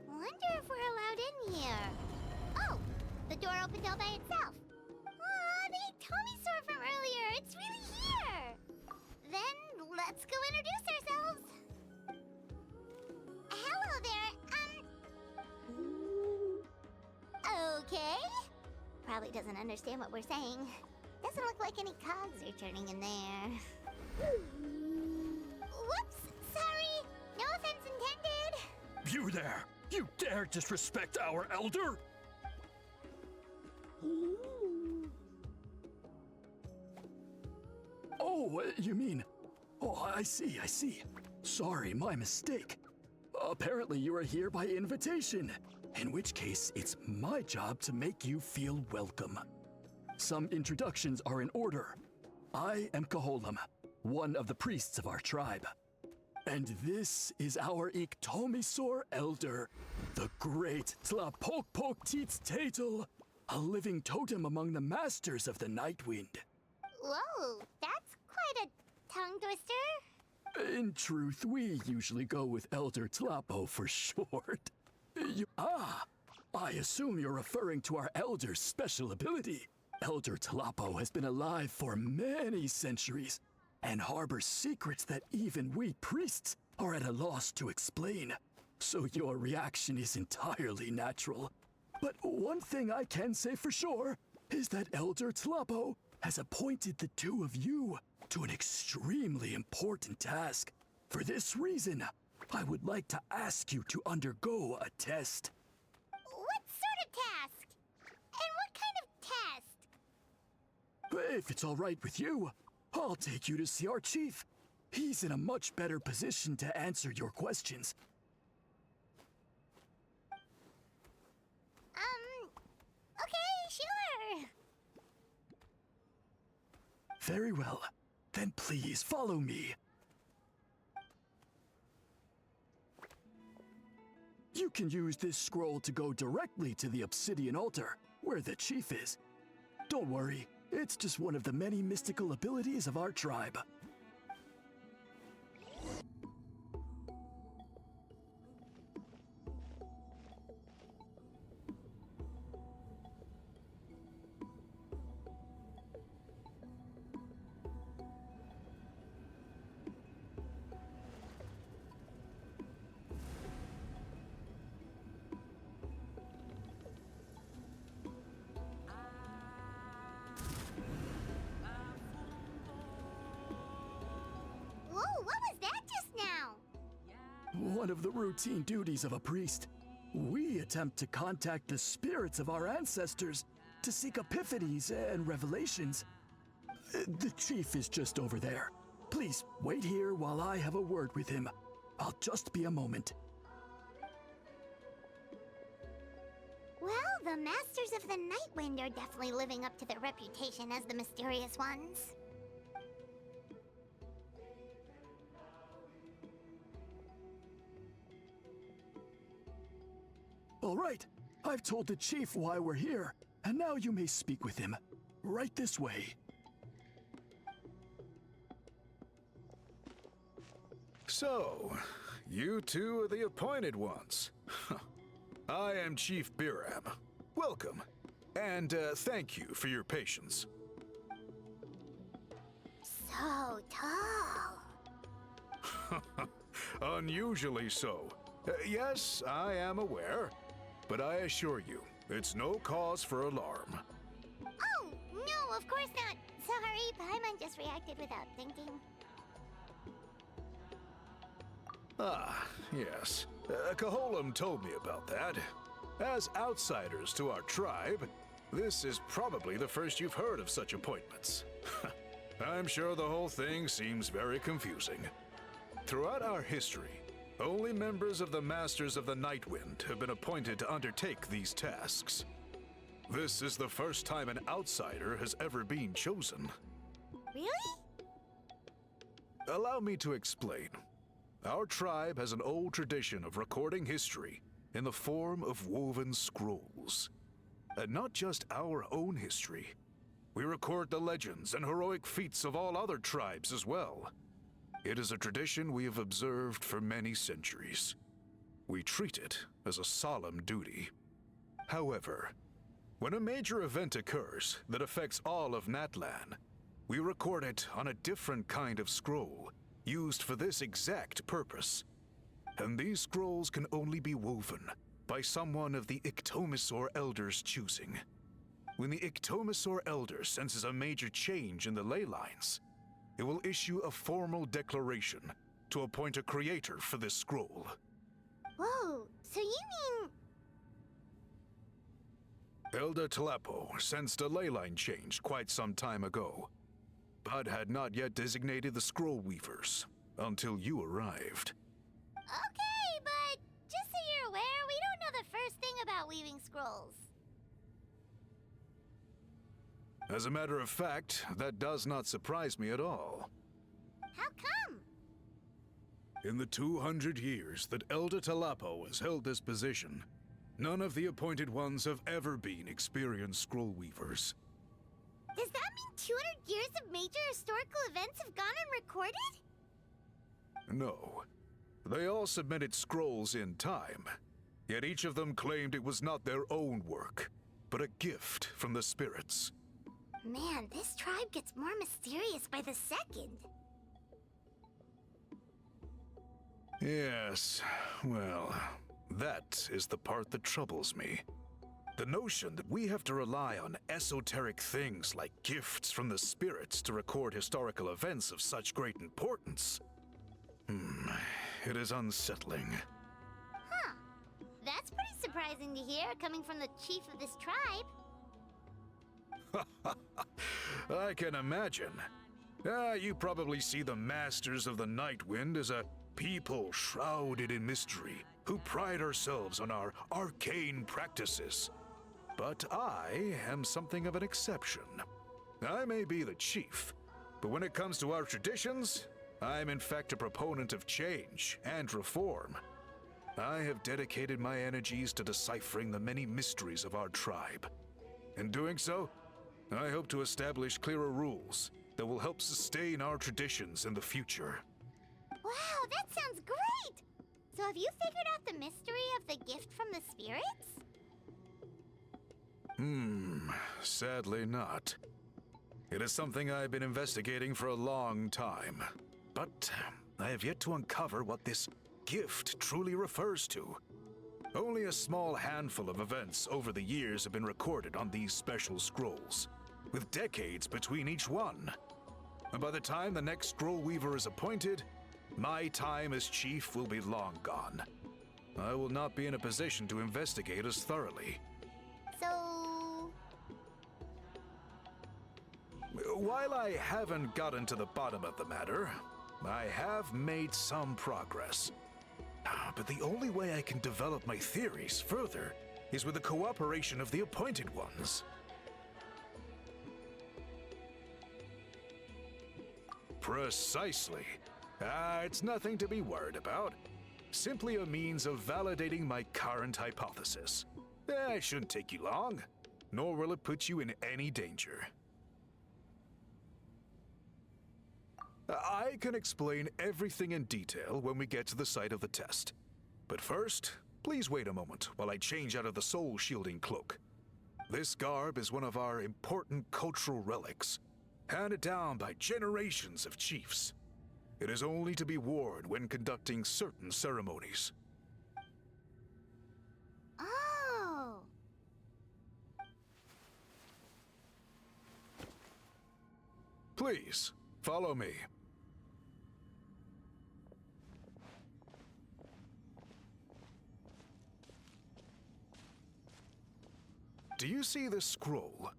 Wonder if we're allowed in here. Oh, the door opened all by itself. Aw, the Tomisaur from earlier. It's really here. Then let's go introduce ourselves. Hello there. Okay. Probably doesn't understand what we're saying. Doesn't look like any cogs are turning in there. Whoops, sorry. No offense intended. You there! You dare disrespect our elder? Oh, you mean... Oh, I see. Sorry, my mistake. Apparently you are here by invitation, in which case it's my job to make you feel welcome. Some introductions are in order. I am Kaholam, one of the priests of our tribe. And this is our Iktomisaur elder, the great Tlapokpokteetstatel, a living totem among the masters of the Nightwind. Whoa, that's quite a tongue twister. In truth, we usually go with Elder Tlapo for short. I assume you're referring to our elder's special ability. Elder Tlapo has been alive for many centuries and harbors secrets that even we priests are at a loss to explain. So your reaction is entirely natural. But one thing I can say for sure is that Elder Tlapo has appointed the two of you to an extremely important task. For this reason, I would like to ask you to undergo a test. What sort of task? And what kind of test? If it's all right with you, I'll take you to see our chief. He's in a much better position to answer your questions. Okay, sure. Very well. Then please follow me. You can use this scroll to go directly to the obsidian altar, where the chief is. Don't worry, it's just one of the many mystical abilities of our tribe. Whoa, what was that just now? One of the routine duties of a priest. We attempt to contact the spirits of our ancestors to seek epiphanies and revelations. The chief is just over there. Please wait here while I have a word with him. I'll just be a moment. Well, the Masters of the Nightwind are definitely living up to their reputation as the mysterious ones. All right, I've told the chief why we're here, and now you may speak with him. Right this way. So, you two are the appointed ones. I am Chief Biram. Welcome, and thank you for your patience. So tall. Unusually so. Yes, I am aware, but I assure you, it's no cause for alarm. Oh, no, of course not. Sorry, Paimon just reacted without thinking. Ah, yes. Kaholam told me about that. As outsiders to our tribe, this is probably the first you've heard of such appointments. I'm sure the whole thing seems very confusing. Throughout our history, only members of the Masters of the Nightwind have been appointed to undertake these tasks. This is the first time an outsider has ever been chosen. Really? Allow me to explain. Our tribe has an old tradition of recording history in the form of woven scrolls. And not just our own history. We record the legends and heroic feats of all other tribes as well. It is a tradition we have observed for many centuries. We treat it as a solemn duty. However, when a major event occurs that affects all of Natlan, we record it on a different kind of scroll, used for this exact purpose. And these scrolls can only be woven by someone of the Ictomisaur Elder's choosing. When the Ictomisaur Elder senses a major change in the ley lines, it will issue a formal declaration to appoint a creator for this scroll. Whoa, so you mean... Elder Tlapo sensed a ley line change quite some time ago, but had not yet designated the scroll weavers until you arrived. Okay, but just so you're aware, we don't know the first thing about weaving scrolls. As a matter of fact, that does not surprise me at all. How come? In the 200 years that Elder Tlapo has held this position, none of the appointed ones have ever been experienced scroll weavers. Does that mean 200 years of major historical events have gone unrecorded? No. They all submitted scrolls in time, yet each of them claimed it was not their own work, but a gift from the spirits. Man, this tribe gets more mysterious by the second. Yes, well, that is the part that troubles me. The notion that we have to rely on esoteric things like gifts from the spirits to record historical events of such great importance. It is unsettling. Huh. That's pretty surprising to hear, coming from the chief of this tribe. I can imagine. You probably see the Masters of the Night Wind as a people shrouded in mystery, who pride ourselves on our arcane practices. But I am something of an exception. I may be the chief, but when it comes to our traditions, I'm in fact a proponent of change and reform. I have dedicated my energies to deciphering the many mysteries of our tribe. In doing so, I hope to establish clearer rules that will help sustain our traditions in the future. Wow, that sounds great! So have you figured out the mystery of the gift from the spirits? Sadly not. It is something I've been investigating for a long time, but I have yet to uncover what this gift truly refers to. Only a small handful of events over the years have been recorded on these special scrolls, with decades between each one. And by the time the next scroll weaver is appointed, my time as chief will be long gone. I will not be in a position to investigate as thoroughly. So... While I haven't gotten to the bottom of the matter, I have made some progress. But the only way I can develop my theories further is with the cooperation of the appointed ones. Precisely. It's nothing to be worried about. Simply a means of validating my current hypothesis. It shouldn't take you long, nor will it put you in any danger. I can explain everything in detail when we get to the site of the test. But first, please wait a moment while I change out of the soul-shielding cloak. This garb is one of our important cultural relics, handed down by generations of chiefs. It is only to be worn when conducting certain ceremonies. Oh. Please, follow me. Do you see this scroll?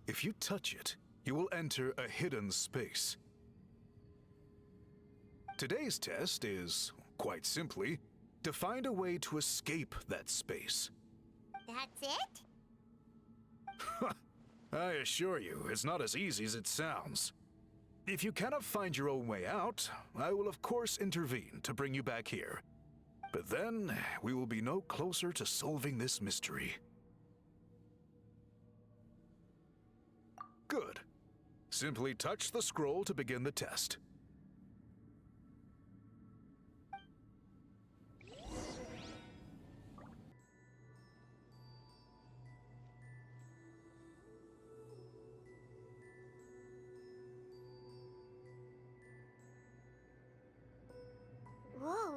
If you touch it, you will enter a hidden space. Today's test is, quite simply, to find a way to escape that space. That's it? I assure you, it's not as easy as it sounds. If you cannot find your own way out, I will of course intervene to bring you back here. But then, we will be no closer to solving this mystery. Good. Simply touch the scroll to begin the test.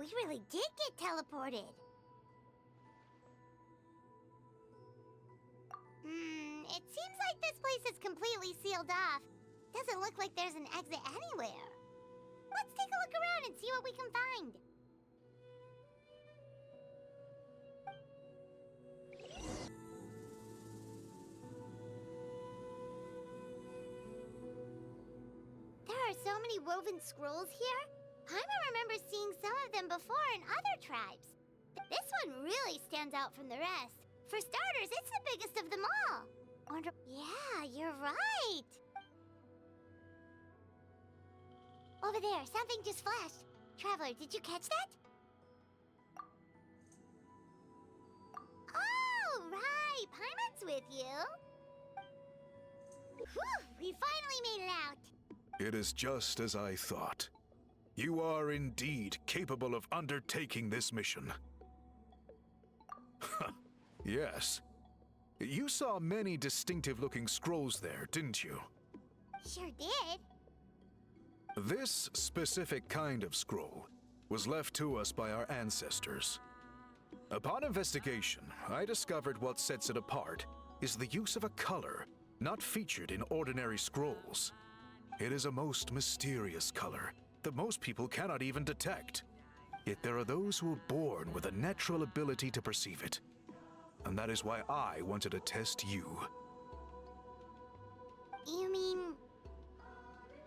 we really did get teleported. It seems like this place is completely sealed off. Doesn't look like there's an exit anywhere. Let's take a look around and see what we can find. There are so many woven scrolls here. Paimon remembers seeing some of them before in other tribes. But this one really stands out from the rest. For starters, it's the biggest of them all. Yeah, you're right. Over there, something just flashed. Traveler, did you catch that? Oh, right. Paimon's with you. Whew, we finally made it out. It is just as I thought. You are indeed capable of undertaking this mission. Yes. You saw many distinctive-looking scrolls there, didn't you? Sure did. This specific kind of scroll was left to us by our ancestors. Upon investigation, I discovered what sets it apart is the use of a color not featured in ordinary scrolls. It is a most mysterious color that most people cannot even detect. Yet there are those who are born with a natural ability to perceive it. And that is why I wanted to test you. You mean...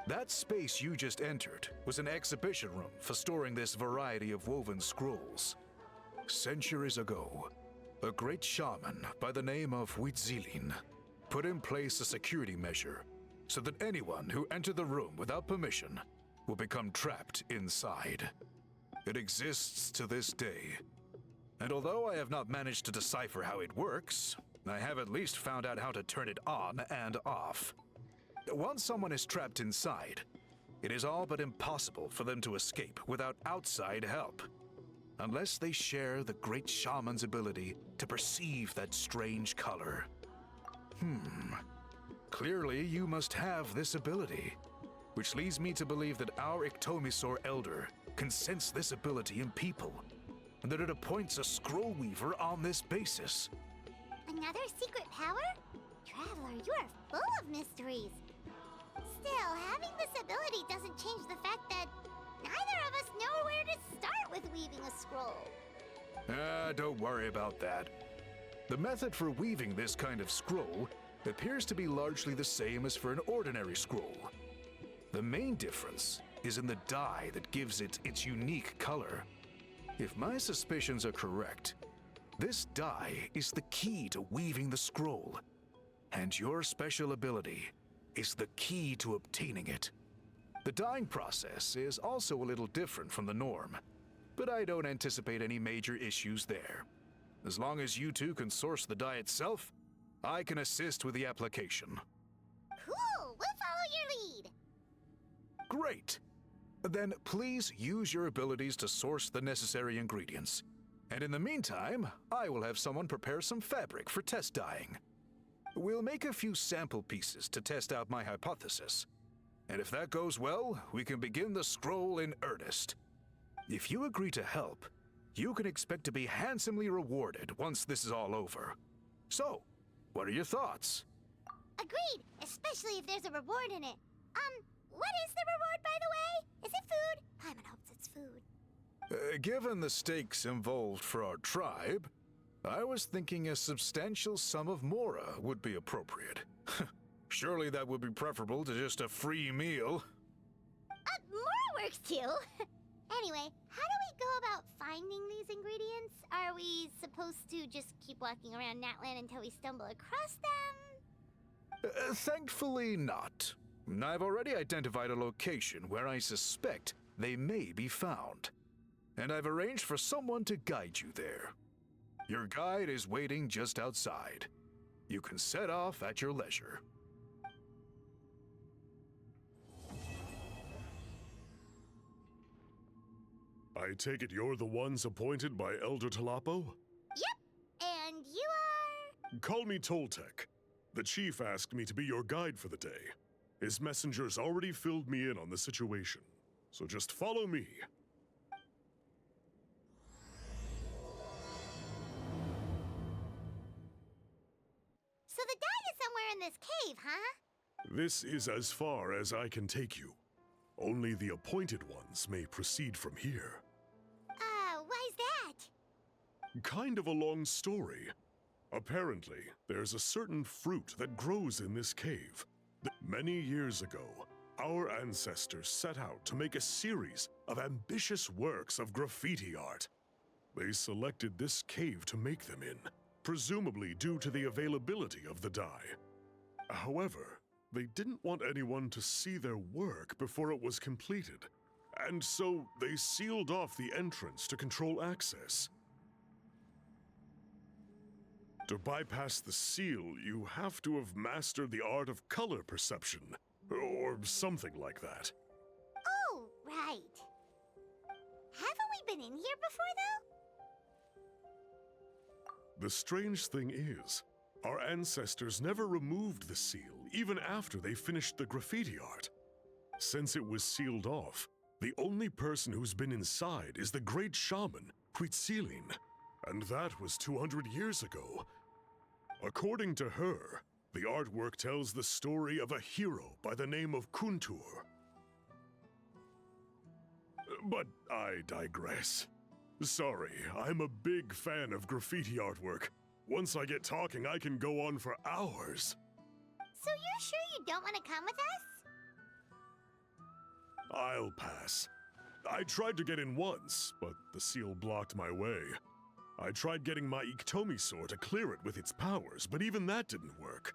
That space you just entered was an exhibition room for storing this variety of woven scrolls. Centuries ago, a great shaman by the name of Huitzilin put in place a security measure so that anyone who entered the room without permission will become trapped inside. It exists to this day. And although I have not managed to decipher how it works, I have at least found out how to turn it on and off. Once someone is trapped inside, it is all but impossible for them to escape without outside help, unless they share the great shaman's ability to perceive that strange color. Clearly you must have this ability, which leads me to believe that our Iktomisor Elder can sense this ability in people, and that it appoints a scroll weaver on this basis. Another secret power? Traveler, you are full of mysteries. Still, having this ability doesn't change the fact that neither of us know where to start with weaving a scroll. Don't worry about that. The method for weaving this kind of scroll appears to be largely the same as for an ordinary scroll. The main difference is in the dye that gives it its unique color. If my suspicions are correct, this dye is the key to weaving the scroll, and your special ability is the key to obtaining it. The dyeing process is also a little different from the norm, but I don't anticipate any major issues there. As long as you two can source the dye itself, I can assist with the application. Cool, we'll follow your lead. Great! Then please use your abilities to source the necessary ingredients. And in the meantime, I will have someone prepare some fabric for test dyeing. We'll make a few sample pieces to test out my hypothesis. And if that goes well, we can begin the scroll in earnest. If you agree to help, you can expect to be handsomely rewarded once this is all over. So, what are your thoughts? Agreed, especially if there's a reward in it. What is the reward, by the way? Is it food? Paimon hopes it's food. Given the stakes involved for our tribe, I was thinking a substantial sum of mora would be appropriate. Surely that would be preferable to just a free meal. More works too. Anyway, how do we go about finding these ingredients? Are we supposed to just keep walking around Natlan until we stumble across them? Thankfully not. I've already identified a location where I suspect they may be found. And I've arranged for someone to guide you there. Your guide is waiting just outside. You can set off at your leisure. I take it you're the ones appointed by Elder Talapo? Yep, and you are... Call me Toltec. The chief asked me to be your guide for the day. His messengers already filled me in on the situation, so just follow me. somewhere in this cave, huh? This is as far as I can take you. Only the appointed ones may proceed from here. Why's that? Kind of a long story. Apparently, there's a certain fruit that grows in this cave. Many years ago, our ancestors set out to make a series of ambitious works of graffiti art. They selected this cave to make them in, presumably due to the availability of the dye. However, they didn't want anyone to see their work before it was completed, and so they sealed off the entrance to control access. To bypass the seal, you have to have mastered the art of color perception, or something like that. Oh, right. Haven't we been in here before, though? The strange thing is, our ancestors never removed the seal, even after they finished the graffiti art. Since it was sealed off, the only person who's been inside is the great shaman, Huitzilin, and that was 200 years ago. According to her, the artwork tells the story of a hero by the name of Kuntur. But I digress. Sorry, I'm a big fan of graffiti artwork. Once I get talking, I can go on for hours. So you're sure you don't want to come with us? I'll pass. I tried to get in once, but the seal blocked my way. I tried getting my Iktomi to clear it with its powers, but even that didn't work.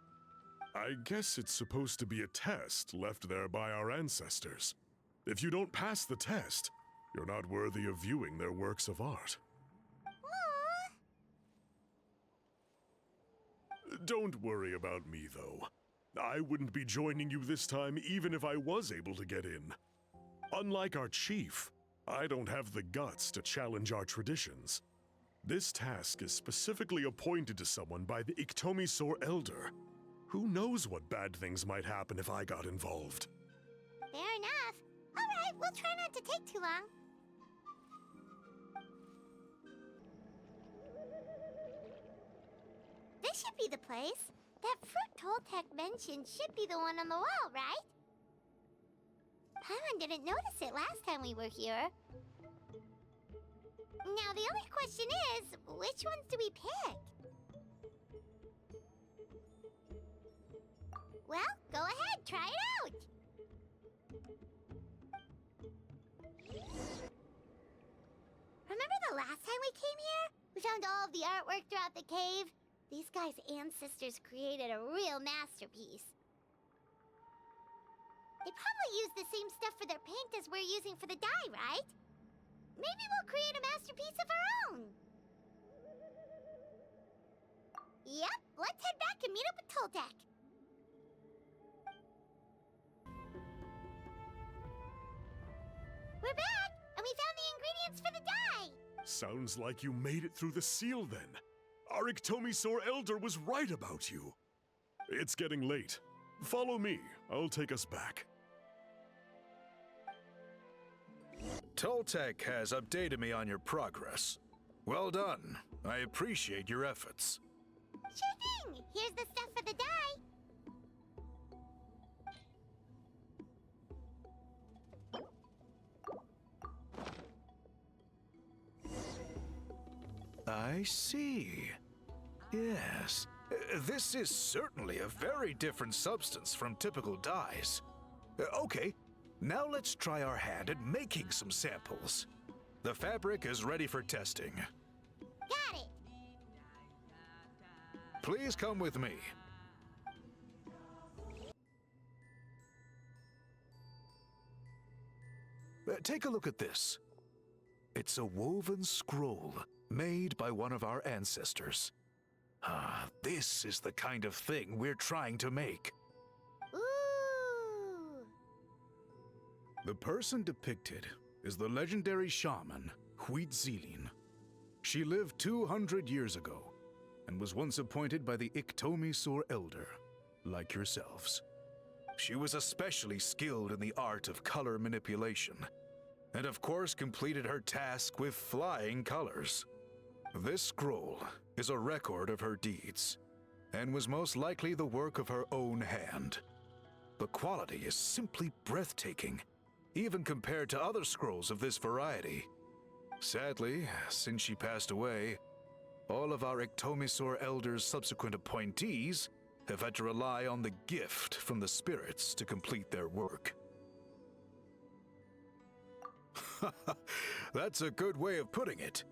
I guess it's supposed to be a test left there by our ancestors. If you don't pass the test, you're not worthy of viewing their works of art. Aww. Don't worry about me, though. I wouldn't be joining you this time even if I was able to get in. Unlike our chief, I don't have the guts to challenge our traditions. This task is specifically appointed to someone by the Iktomi Elder. Who knows what bad things might happen if I got involved? Fair enough. All right, we'll try not to take too long. This should be the place. That fruit Toltec mentioned should be the one on the wall, right? Paimon didn't notice it last time we were here. Now, the only question is, which ones do we pick? Well, go ahead, try it out! Remember the last time we came here? We found all of the artwork throughout the cave. These guys' ancestors created a real masterpiece. They probably used the same stuff for their paint as we're using for the dye, right? Maybe we'll create a masterpiece of our own. Yep, let's head back and meet up with Toltec. We're back, and we found the ingredients for the dye. Sounds like you made it through the seal then. Our Iktomi Elder was right about you. It's getting late. Follow me. I'll take us back. Toltec has updated me on your progress. Well done. I appreciate your efforts. Sure thing. Here's the stuff for the dye. I see. Yes. This is certainly a very different substance from typical dyes. Okay, now let's try our hand at making some samples. The fabric is ready for testing. Got it. Please come with me. Take a look at this. It's a woven scroll made by one of our ancestors. This is the kind of thing we're trying to make. Ooh. The person depicted is the legendary shaman, Huitzilin. She lived 200 years ago and was once appointed by the Iktomi Elder, like yourselves. She was especially skilled in the art of color manipulation, and of course completed her task with flying colors. This scroll is a record of her deeds. and was most likely the work of her own hand. The quality is simply breathtaking, even compared to other scrolls of this variety. Sadly, since she passed away, all of our Ictomisaur elders' subsequent appointees have had to rely on the gift from the spirits to complete their work. That's a good way of putting it.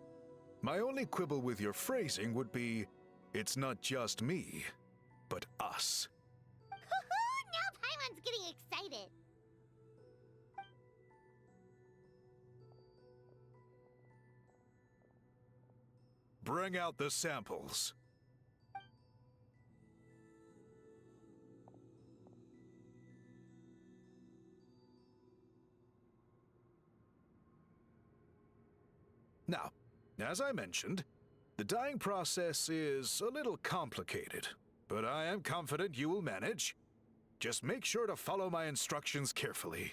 My only quibble with your phrasing would be, it's not just me, but us. Now Paimon's getting excited. Bring out the samples. Now, as I mentioned, the dyeing process is a little complicated, but I am confident you will manage. Just make sure to follow my instructions carefully.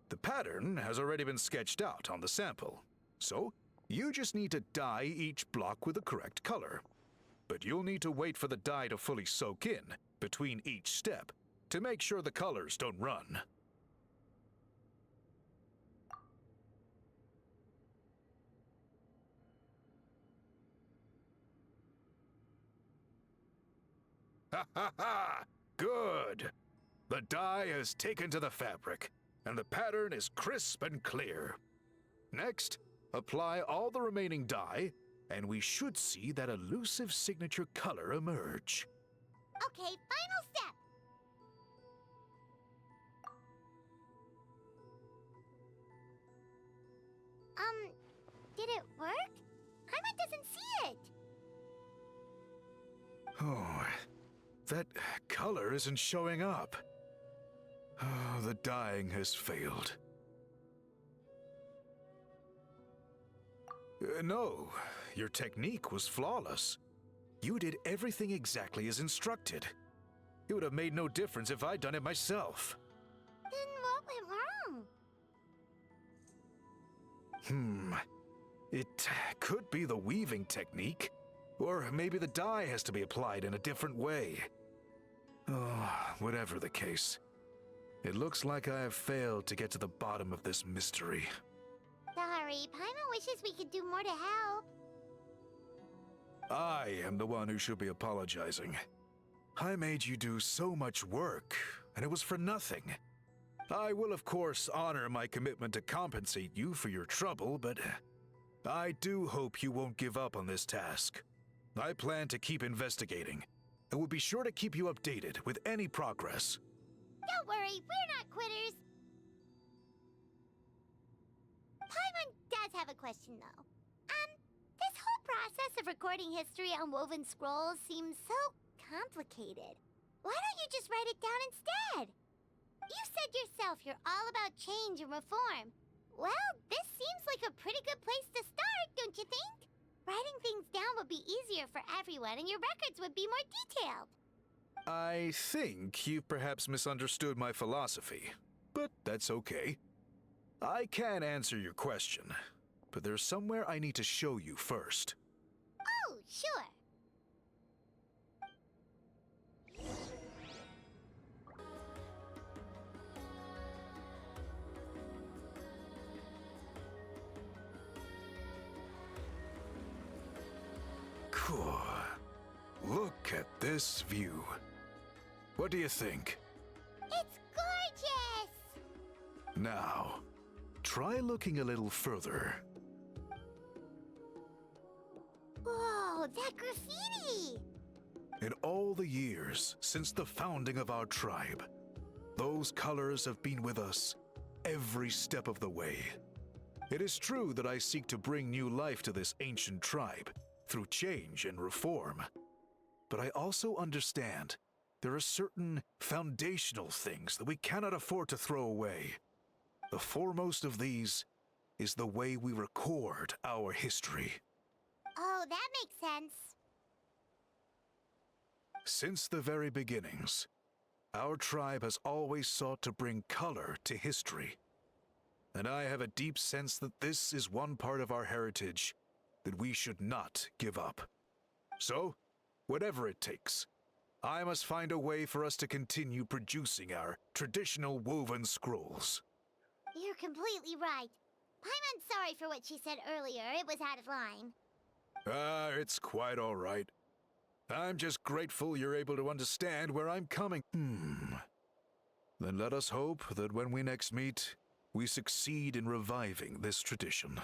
The pattern has already been sketched out on the sample, so you just need to dye each block with the correct color. But you'll need to wait for the dye to fully soak in between each step to make sure the colors don't run. Ha ha ha! Good! The dye has taken to the fabric, and the pattern is crisp and clear. Next, apply all the remaining dye, and we should see that elusive signature color emerge. Okay, final step. Did it work? Paimon doesn't see it. Oh, that color isn't showing up. Oh, the dyeing has failed. No, your technique was flawless. You did everything exactly as instructed. It would have made no difference if I'd done it myself. Then what went wrong? It could be the weaving technique, or maybe the dye has to be applied in a different way. Oh, whatever the case, it looks like I have failed to get to the bottom of this mystery. Sorry, Paimon wishes we could do more to help. I am the one who should be apologizing. I made you do so much work, and it was for nothing. I will, of course, honor my commitment to compensate you for your trouble, but I do hope you won't give up on this task. I plan to keep investigating, and will be sure to keep you updated with any progress. Don't worry, we're not quitters. Paimon does have a question, though. This whole process of recording history on woven scrolls seems so complicated. Why don't you just write it down instead? You said yourself you're all about change and reform. Well, this seems like a pretty good place to start, don't you think? Writing things down would be easier for everyone, and your records would be more detailed. I think you've perhaps misunderstood my philosophy, but that's okay. I can answer your question, but there's somewhere I need to show you first. Oh, sure. Cool. Look at this view. What do you think? It's gorgeous! Now, try looking a little further. Whoa, that graffiti! In all the years since the founding of our tribe, those colors have been with us every step of the way. It is true that I seek to bring new life to this ancient tribe through change and reform. But I also understand there are certain foundational things that we cannot afford to throw away. The foremost of these is the way we record our history. Oh, that makes sense. Since the very beginnings, our tribe has always sought to bring color to history. And I have a deep sense that this is one part of our heritage that we should not give up. So, whatever it takes, I must find a way for us to continue producing our traditional woven scrolls. You're completely right. Paimon's sorry for what she said earlier. It was out of line. It's quite all right. I'm just grateful you're able to understand where I'm coming. Then let us hope that when we next meet, we succeed in reviving this tradition.